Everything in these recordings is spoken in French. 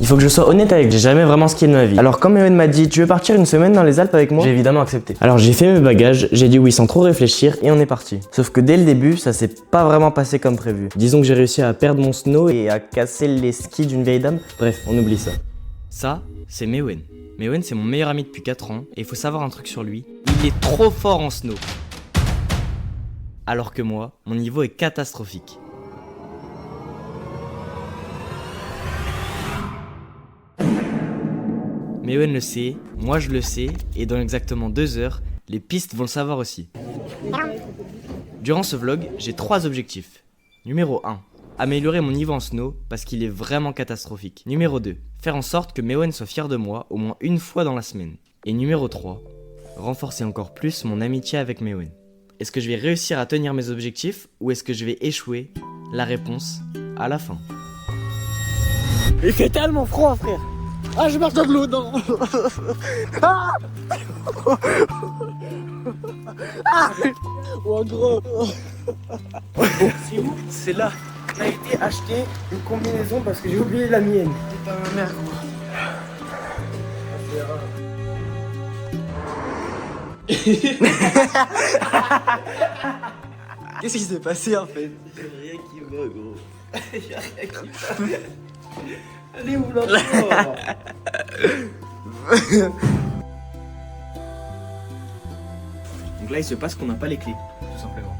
Il faut que je sois honnête avec, j'ai jamais vraiment skié de ma vie. Alors quand Mewen m'a dit tu veux partir une semaine dans les Alpes avec moi, j'ai évidemment accepté. Alors j'ai fait mes bagages, j'ai dit oui sans trop réfléchir et on est parti. Sauf que dès le début, ça s'est pas vraiment passé comme prévu. Disons que j'ai réussi à perdre mon snow et à casser les skis d'une vieille dame. Bref, on oublie ça. Ça, c'est Mewen. Mewen, c'est mon meilleur ami depuis 4 ans et il faut savoir un truc sur lui, il est trop fort en snow. Alors que moi, mon niveau est catastrophique. Mewen le sait, moi je le sais, et dans exactement 2 heures, les pistes vont le savoir aussi. Durant ce vlog, j'ai 3 objectifs. Numéro 1, améliorer mon niveau en snow parce qu'il est vraiment catastrophique. Numéro 2, faire en sorte que Mewen soit fier de moi au moins une fois dans la semaine. Et numéro 3, renforcer encore plus mon amitié avec Mewen. Est-ce que je vais réussir à tenir mes objectifs ou est-ce que je vais échouer? La réponse à la fin. Il fait tellement froid, frère. Ah, je marche dans de l'eau, non. Ah, ah. Oh, gros. C'est où? C'est là. On a été acheter une combinaison parce que j'ai oublié la mienne. Putain, ma mère, gros. Qu'est-ce qui s'est passé en fait? Y'a rien qui va, gros. Y'a rien qui va. Allez, où là? Donc là, il se passe qu'on n'a pas les clés, tout simplement.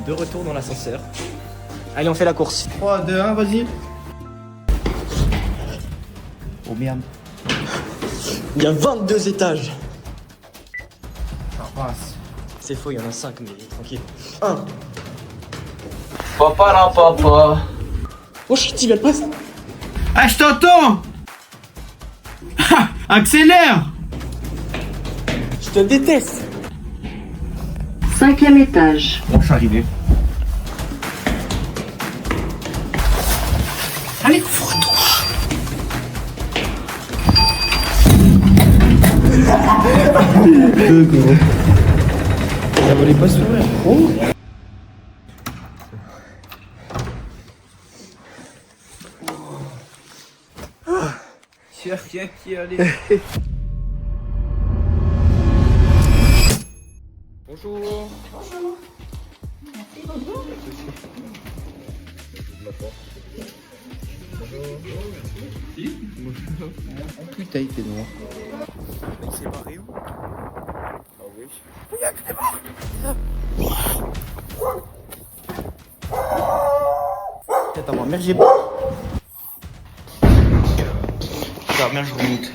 De retour dans l'ascenseur. Allez, on fait la course. 3, 2, 1, vas-y. Oh merde. Il y a 22 étages. Ça passe. C'est faux, il y en a 5, mais tranquille. 1. Papa là, papa. Oh shit, il vient de passer. Ah, je t'entends. Accélère. Je te déteste. 5e étage. Bon, je suis arrivé. Allez, fous-toi. Ça voulait pas sourire. Oh. Tiens, allez. Bonjour. Putain, il fait noir. Il s'est barré où? Ah oui. Attends, moi, merde, j'ai pas. Putain, merde, je remonte.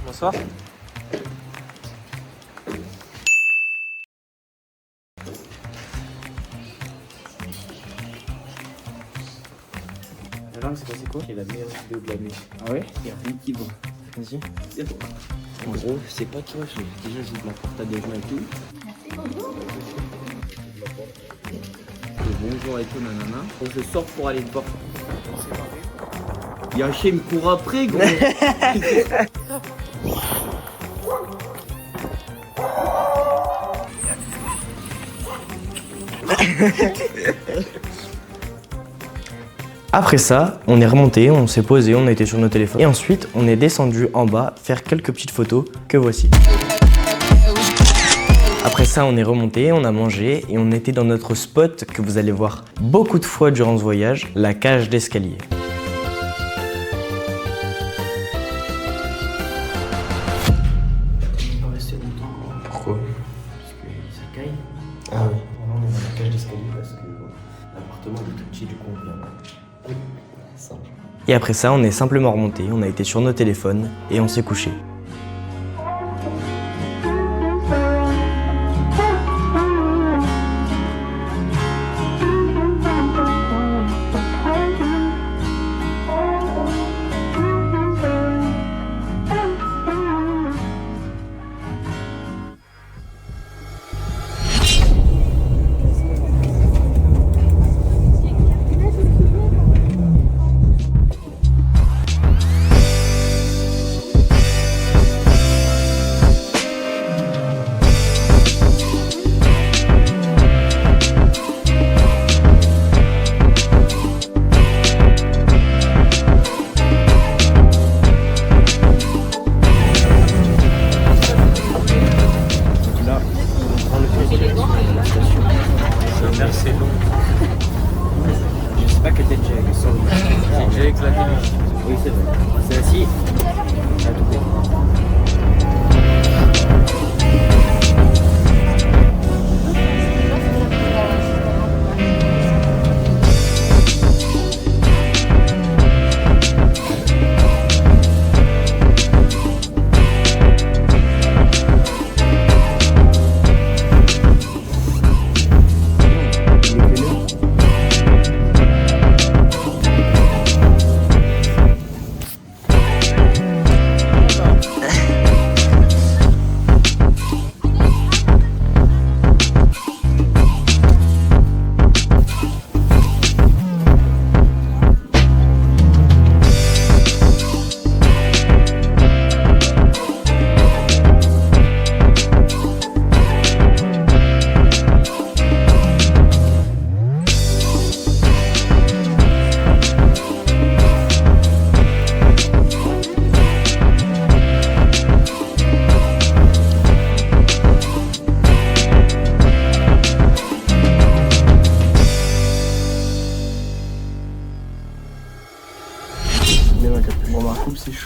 Bonsoir. Alors, c'est passé quoi? C'est la meilleure vidéo de l'année. Ah ouais? Il y a rien qui va. Vas-y. En gros, c'est pas toi, déjà j'ouvre la porte à des gens et tout. Bonjour et tout, nanana. Donc je sors pour aller te voir. Il y a un chien, il me court après, gros. Après ça, on est remonté, on s'est posé, on a été sur nos téléphones. Et ensuite, on est descendu en bas faire quelques petites photos que voici. Après ça, on est remonté, on a mangé et on était dans notre spot que vous allez voir beaucoup de fois durant ce voyage, la cage d'escalier. On va rester longtemps. Pourquoi? Parce que ça caille. Ah oui. On est dans la cage d'escalier parce que l'appartement est tout petit, du coup on vient là. Oui, ça. Et après ça, on est simplement remonté, on a été sur nos téléphones et on s'est couché.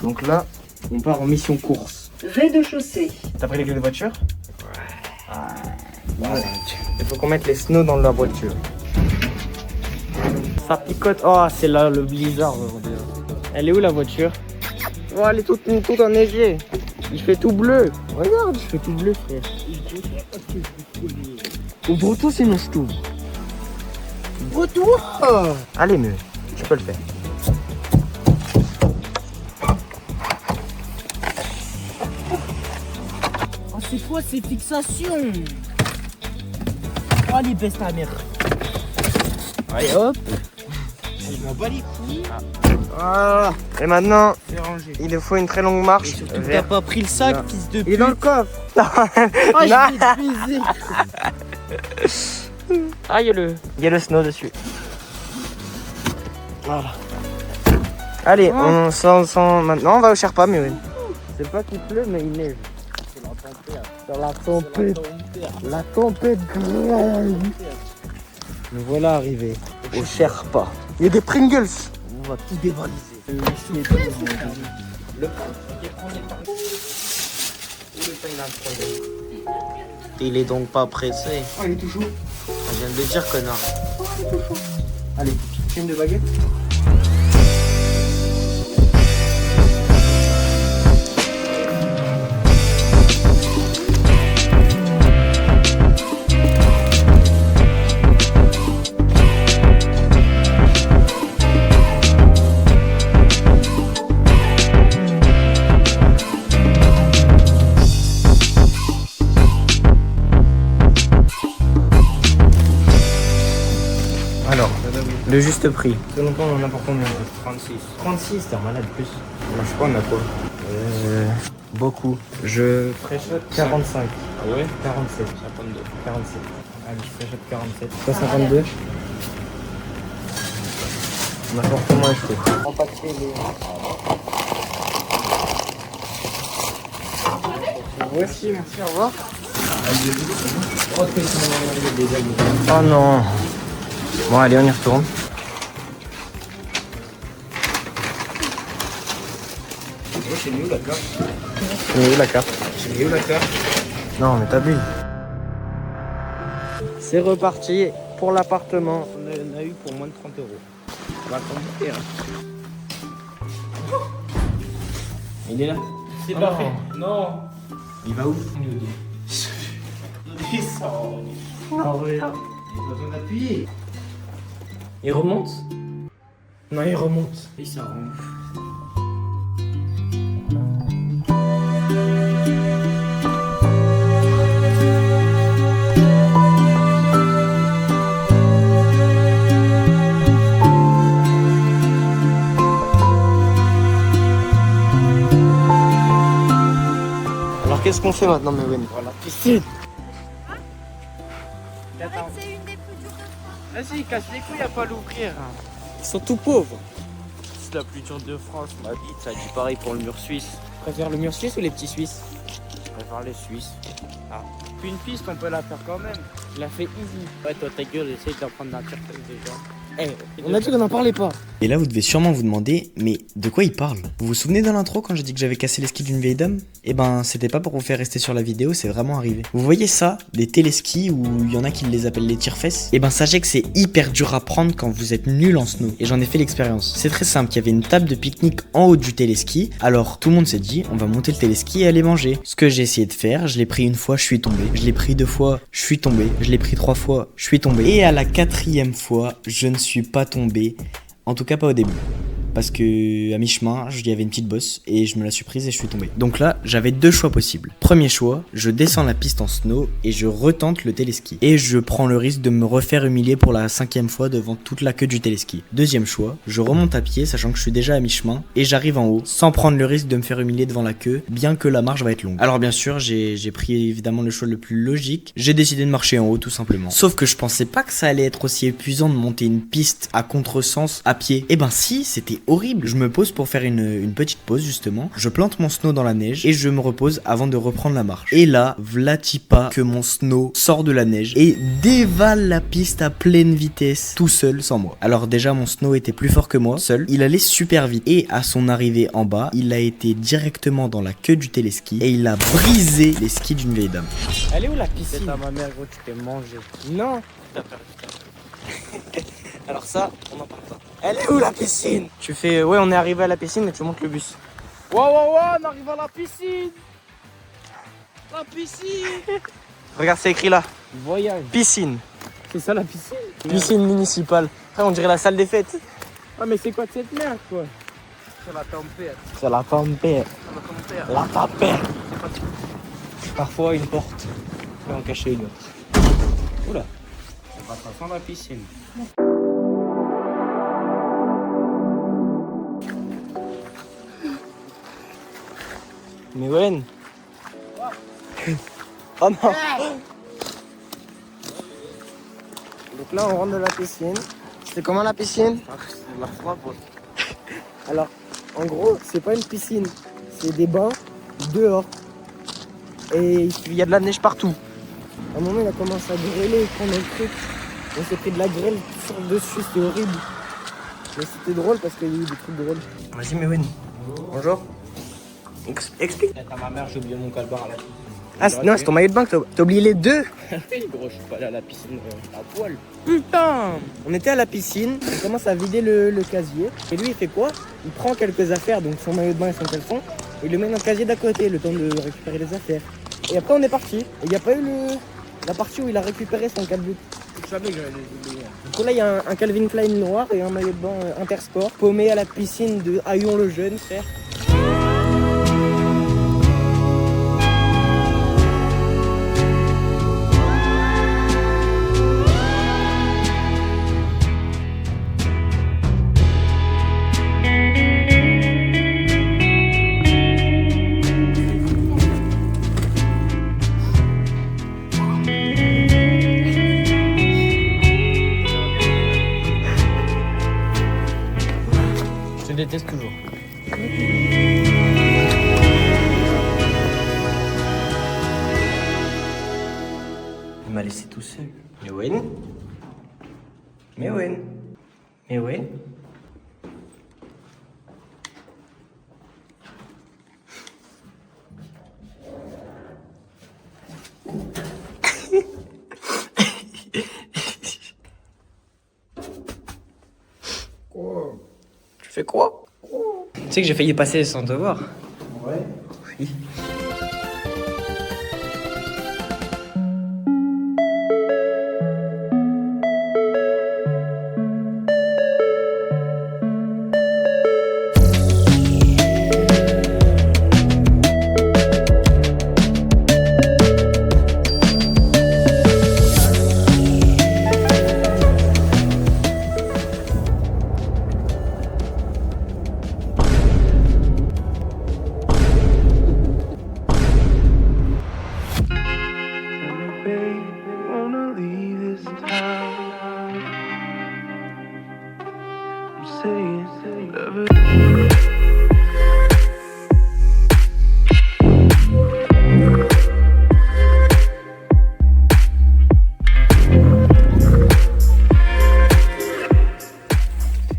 Donc là, on part en mission course. Rez-de-chaussée. T'as pris les clés de voiture? Ouais. Il faut qu'on mette les snows dans la voiture. Ça picote. Oh, c'est là le blizzard. Elle est où la voiture? Oh, elle est toute enneigée. Il fait tout bleu. Regarde, il fait tout bleu, frère. Ouvre-toi sinon je t'ouvre. Ouvre-toi. Allez, mieux. Tu peux le faire. Oh, c'est quoi ces fixations? Oh, allez, baisse ta mère. Allez, hop. Je m'en bats les couilles. Voilà. Et maintenant, C'est rangé. il nous faut une très longue marche. Et surtout que t'as vers... pas pris le sac, Là. fils de Il est pute. dans le coffre. Oh, je vais te baiser. Ah, il y a le snow dessus. Voilà. Allez, on sent maintenant. On va au Sherpa, mais oui. C'est pas qu'il pleut, mais il neige. C'est la tempête. La tempête grave. Nous voilà arrivés au Sherpa. Il y a des Pringles. On va tout dévaliser. Il est donc pas pressé. Oh, il est tout chaud. Je viens de le dire, connard. Oh, il est tout chaud. Allez, une de baguette. Alors, le juste prix. Ça longtemps, on en a pour combien? 36. 36, t'es un malade plus. Moi, je sais pas, on a quoi? Beaucoup. Je préchote 45. Ah ouais? 47. 52. 47. Allez, je préchote 47. Toi, 52? On a fortement acheté. Empaqueter les... Voici, merci, au revoir. Oh non. Bon, allez, on y retourne. C'est où la carte? C'est où la carte? C'est où la carte? Non, mais t'abuses. C'est reparti pour l'appartement. On en a eu pour moins de 30 euros. On va compter. Il est là? C'est pas fait. Non. Il va où? Il sort. Oh, regarde. Il a besoin d'appuyer. Il remonte? Non, il remonte. Et ça ronfle. Alors, qu'est-ce qu'on fait maintenant, Mewen? Voilà, piscine. C'est une des plus dures de France. Vas-y, casse les couilles à pas l'ouvrir. Ils sont tout pauvres. C'est la plus dure de France, ma bite. Ça dit pareil pour le mur suisse. Tu préfères le mur suisse ou les petits suisses? Je préfère les Suisses. Ah. Puis une piste, on peut la faire quand même. Il a fait easy. Ouais, toi, ta gueule, essaye d'en prendre d'un tir déjà. Eh, on a dit qu'on n'en parlait pas. Et là, vous devez sûrement vous demander, mais de quoi il parle? Vous vous souvenez dans l'intro quand j'ai dit que j'avais cassé les skis d'une vieille dame? Eh ben, c'était pas pour vous faire rester sur la vidéo, c'est vraiment arrivé. Vous voyez ça? Des téléskis, où il y en a qui les appellent les tire-fesses? Eh ben, sachez que c'est hyper dur à prendre quand vous êtes nul en snow. Et j'en ai fait l'expérience. C'est très simple, il y avait une table de pique-nique en haut du téléski. Alors, tout le monde s'est dit, on va monter le téléski et aller manger. Ce que j'ai essayé de faire, je l'ai pris une fois, je suis tombé. Je l'ai pris 2 fois, je suis tombé. Je l'ai pris 3 fois, je suis tombé. Et à la 4e fois, je ne suis pas tombé. En tout cas pas au début. Parce que à mi-chemin, il y avait une petite bosse et je me la suis prise et je suis tombé. Donc là, j'avais 2 choix possibles. Premier choix, je descends la piste en snow et je retente le téléski. Et je prends le risque de me refaire humilier pour la 5e fois devant toute la queue du téléski. Deuxième choix, je remonte à pied sachant que je suis déjà à mi-chemin et j'arrive en haut sans prendre le risque de me faire humilier devant la queue, bien que la marche va être longue. Alors bien sûr, j'ai pris évidemment le choix le plus logique. J'ai décidé de marcher en haut tout simplement. Sauf que je pensais pas que ça allait être aussi épuisant de monter une piste à contresens à pied. Et ben si, c'était horrible. Je me pose pour faire une petite pause justement. Je plante mon snow dans la neige et je me repose avant de reprendre la marche. Et là, vlati pas que mon snow sort de la neige et dévale la piste à pleine vitesse, tout seul, sans moi. Alors déjà, mon snow était plus fort que moi, seul. Il allait super vite et à son arrivée en bas, il a été directement dans la queue du téléski et il a brisé les skis d'une vieille dame. Elle est où la C'est piscine? à ma mère, gros, tu t'es mangé. Non. T'as perdu. Alors ça, on en parle pas. Elle est où la piscine? Tu fais, ouais, on est arrivé à la piscine et tu montes le bus. Wow, wow, wow, on arrive à la piscine. La piscine. Regarde, c'est écrit là. Voyage. Piscine. C'est ça la piscine? Piscine municipale. Après, on dirait la salle des fêtes. Ah, mais c'est quoi de cette merde, quoi? C'est la tempête. C'est la tempête. La tempête. La tempête. Parfois une porte peut en cacher une autre. Oula. Ça va sans la piscine. Mais ouais. Oh non. Donc là, on rentre de la piscine. C'est comment la piscine? C'est la froid, quoi. Alors, en gros, c'est pas une piscine. C'est des bains dehors. Et il y a de la neige partout. À un moment, il a commencé à grêler et prendre le truc. On s'est pris de la grêle sur le dessus, c'était horrible. Mais c'était drôle parce qu'il y a eu des trucs drôles. Vas-y, Mewen. Bonjour. Explique. À ma mère, j'ai oublié mon calbar à la piscine. Ah, non, c'est ton maillot de bain que t'as oublié les deux. Oui, gros, je suis pas allé à la piscine à poil. Putain. On était à la piscine, on commence à vider le casier. Et lui, il fait quoi? Il prend quelques affaires, donc son maillot de bain et son caleçon, et il le met dans le casier d'à côté, le temps de récupérer les affaires. Et après, on est parti. Et il n'y a pas eu la partie où il a récupéré son calbut. Je savais que j'allais les oublier. Du coup, là, il y a un Calvin Klein noir et un maillot de bain Intersport, paumé à la piscine de Haillon-le-Jeune, frère. Je te déteste toujours. Il m'a laissé tout seul. Mewen? Mewen? Mewen? Tu fais quoi? Tu sais que j'ai failli passer sans te voir. Ouais. Oui.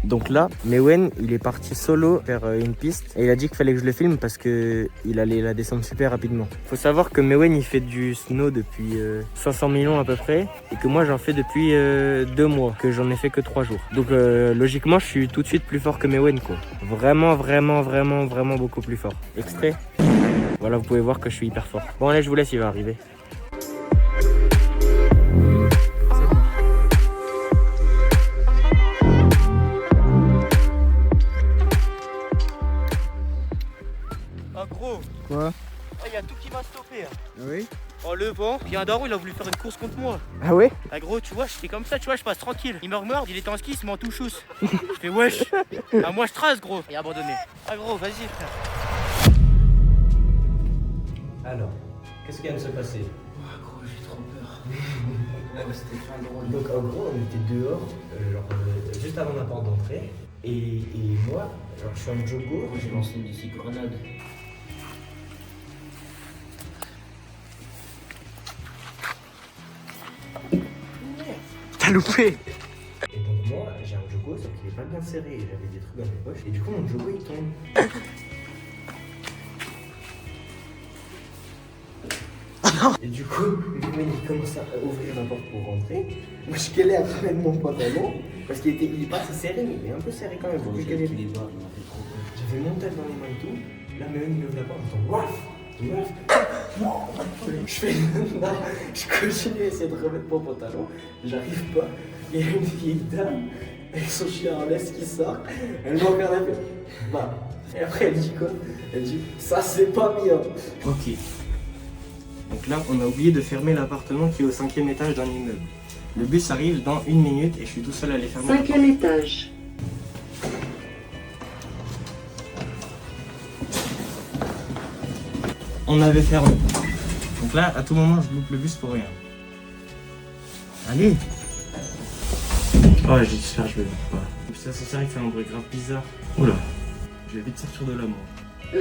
Donc là, Mewen, il est parti solo faire une piste et il a dit qu'il fallait que je le filme parce que il allait la descendre super rapidement. Faut savoir que Mewen, il fait du snow depuis 500 millions à peu près et que moi j'en fais depuis 2 mois, que j'en ai fait que 3 jours. Donc logiquement, je suis tout de suite plus fort que Mewen, quoi. Vraiment beaucoup plus fort. Extrait. Voilà, vous pouvez voir que je suis hyper fort. Bon allez, je vous laisse, il va arriver. Ah gros. Quoi? Il y a tout qui m'a stoppé. Hein. Oui. Oh le vent. Puis un daron, il a voulu faire une course contre moi. Ah ouais? Ah gros, tu vois, j'étais comme ça, tu vois, je passe tranquille. Il me regarde, il était en ski, il se met en tout chousse. Je fais wesh. Ah moi je trace gros. Et abandonné. Ah gros, vas-y frère. Alors, qu'est-ce qui vient de se passer? Ah gros, j'ai trop peur. C'était fin drôle. Donc en gros, on était dehors, juste avant la porte d'entrée. Et moi, alors je suis un jogo. J'ai lancé une DC grenade. T'as loupé. Et donc moi, j'ai un jogo, sauf qu'il est pas bien serré. Et j'avais des trucs dans mes poches. Et du coup, mon jogo, il tombe. Et du coup, le mec il commence à ouvrir la porte pour rentrer. Moi je galère à mettre mon pantalon parce qu'il est pas assez serré, mais il est un peu serré quand même. Faut que je galère. J'avais mon tel dans les mains et tout. Là, même il ouvre la porte, j'entends waf, waf. Je fais non, je continue à essayer de remettre mon pantalon. J'arrive pas. Il y a une vieille dame avec son chien en laisse qui sort. Elle me regarde un peu. Bah. Et après elle dit quoi? Elle dit ça c'est pas bien. Ok. Donc là, on a oublié de fermer l'appartement qui est au 5e étage d'un immeuble. Le bus arrive dans 1 minute et je suis tout seul à les fermer. 5e étage. On avait fermé. Donc là, à tout moment, je loupe le bus pour rien. Allez. Oh, j'ai dit ça, je vais pas. Putain, c'est ça, il fait un bruit grave bizarre. Oula. Je vais vite sortir de là, moi.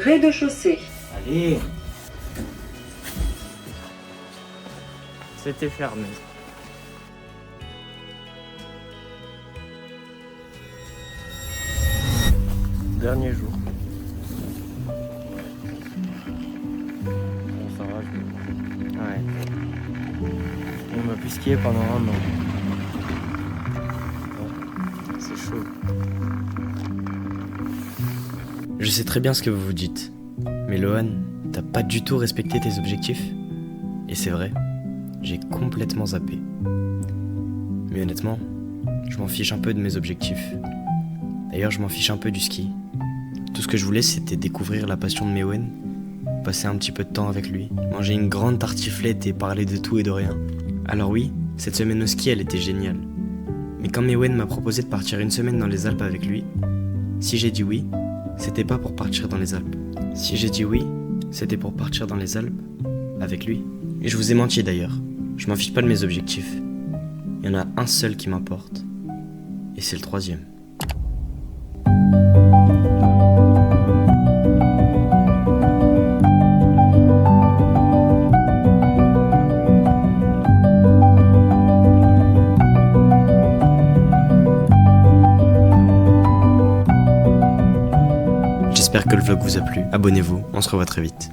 Rez-de-chaussée. Allez. C'était fermé. Dernier jour. Bon, ça va, ouais. On m'a pu skier pendant 1 an. Ouais, c'est chaud. Je sais très bien ce que vous vous dites. Mais Lohan, t'as pas du tout respecté tes objectifs. Et c'est vrai, j'ai complètement zappé. Mais honnêtement, je m'en fiche un peu de mes objectifs. D'ailleurs, je m'en fiche un peu du ski. Tout ce que je voulais, c'était découvrir la passion de Mewen, passer un petit peu de temps avec lui, manger une grande tartiflette et parler de tout et de rien. Alors oui, cette semaine au ski, elle était géniale. Mais quand Mewen m'a proposé de partir 1 semaine dans les Alpes avec lui, si j'ai dit oui, c'était pas pour partir dans les Alpes. Si j'ai dit oui, c'était pour partir dans les Alpes avec lui. Et je vous ai menti d'ailleurs. Je m'en fiche pas de mes objectifs. Il y en a un seul qui m'importe. Et c'est le 3e. J'espère que le vlog vous a plu. Abonnez-vous, on se revoit très vite.